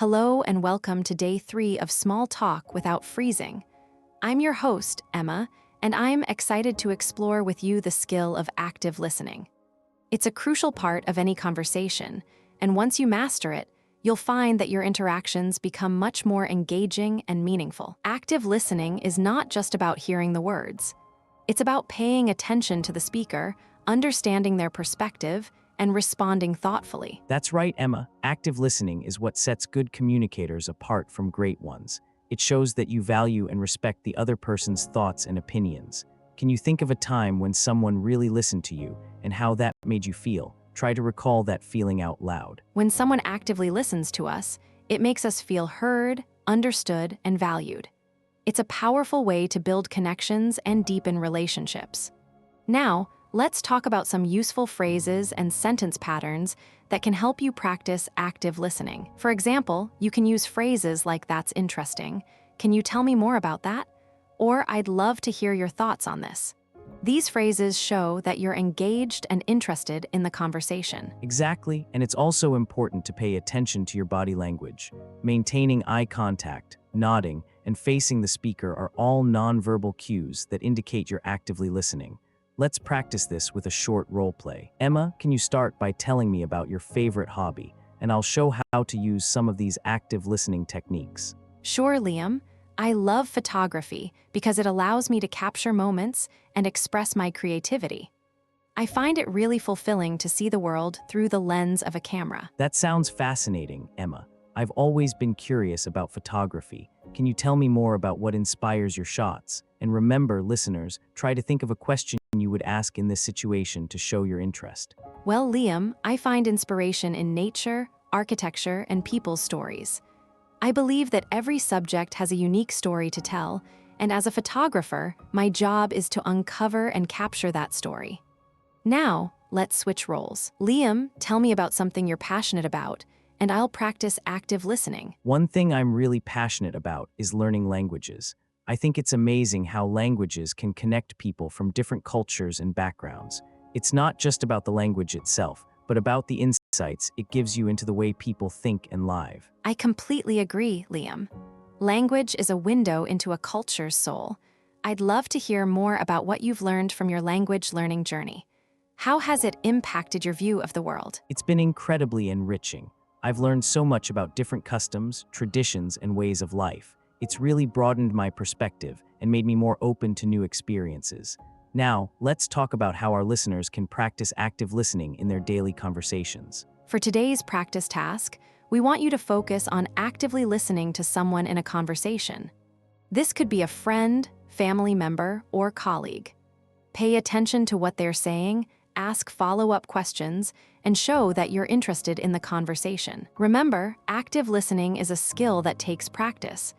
Hello and welcome to day 3 of Small Talk Without Freezing. I'm your host, Emma, and I'm excited to explore with you the skill of active listening. It's a crucial part of any conversation, and once you master it, you'll find that your interactions become much more engaging and meaningful. Active listening is not just about hearing the words. It's about paying attention to the speaker, understanding their perspective, and responding thoughtfully. That's right, Emma. Active listening is what sets good communicators apart from great ones. It shows that you value and respect the other person's thoughts and opinions. Can you think of a time when someone really listened to you and how that made you feel? Try to recall that feeling out loud. When someone actively listens to us, it makes us feel heard, understood, and valued. It's a powerful way to build connections and deepen relationships. Now, let's talk about some useful phrases and sentence patterns that can help you practice active listening. For example, you can use phrases like "that's interesting," "can you tell me more about that?" or "I'd love to hear your thoughts on this." These phrases show that you're engaged and interested in the conversation. Exactly, and it's also important to pay attention to your body language. Maintaining eye contact, nodding, and facing the speaker are all nonverbal cues that indicate you're actively listening. Let's practice this with a short role play. Emma, can you start by telling me about your favorite hobby? And I'll show how to use some of these active listening techniques. Sure, Liam. I love photography because it allows me to capture moments and express my creativity. I find it really fulfilling to see the world through the lens of a camera. That sounds fascinating, Emma. I've always been curious about photography. Can you tell me more about what inspires your shots? And remember, listeners, try to think of a question you would ask in this situation to show your interest. Well, Liam, I find inspiration in nature, architecture, and people's stories. I believe that every subject has a unique story to tell, and as a photographer, my job is to uncover and capture that story. Now, let's switch roles. Liam, tell me about something you're passionate about, and I'll practice active listening. One thing I'm really passionate about is learning languages. I think it's amazing how languages can connect people from different cultures and backgrounds. It's not just about the language itself, but about the insights it gives you into the way people think and live. I completely agree, Liam. Language is a window into a culture's soul. I'd love to hear more about what you've learned from your language learning journey. How has it impacted your view of the world? It's been incredibly enriching. I've learned so much about different customs, traditions, and ways of life. It's really broadened my perspective and made me more open to new experiences. Now, let's talk about how our listeners can practice active listening in their daily conversations. For today's practice task, we want you to focus on actively listening to someone in a conversation. This could be a friend, family member, or colleague. Pay attention to what they're saying, ask follow-up questions, and show that you're interested in the conversation. Remember, active listening is a skill that takes practice.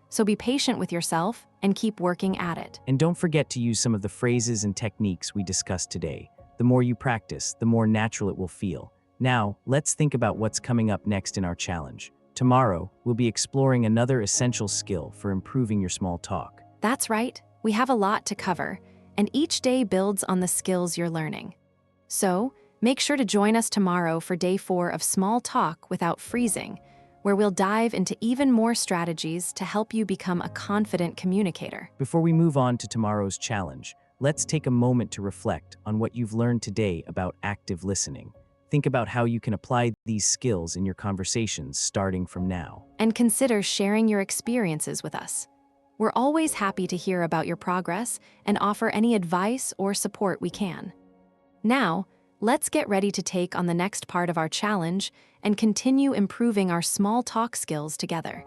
So be patient with yourself and keep working at it. And don't forget to use some of the phrases and techniques we discussed today. The more you practice, the more natural it will feel. Now, let's think about what's coming up next in our challenge. Tomorrow, we'll be exploring another essential skill for improving your small talk. That's right. We have a lot to cover, and each day builds on the skills you're learning. So, make sure to join us tomorrow for day 4 of Small Talk Without Freezing, where we'll dive into even more strategies to help you become a confident communicator. Before we move on to tomorrow's challenge, let's take a moment to reflect on what you've learned today about active listening. Think about how you can apply these skills in your conversations starting from now. And consider sharing your experiences with us. We're always happy to hear about your progress and offer any advice or support we can. Now, let's get ready to take on the next part of our challenge and continue improving our small talk skills together.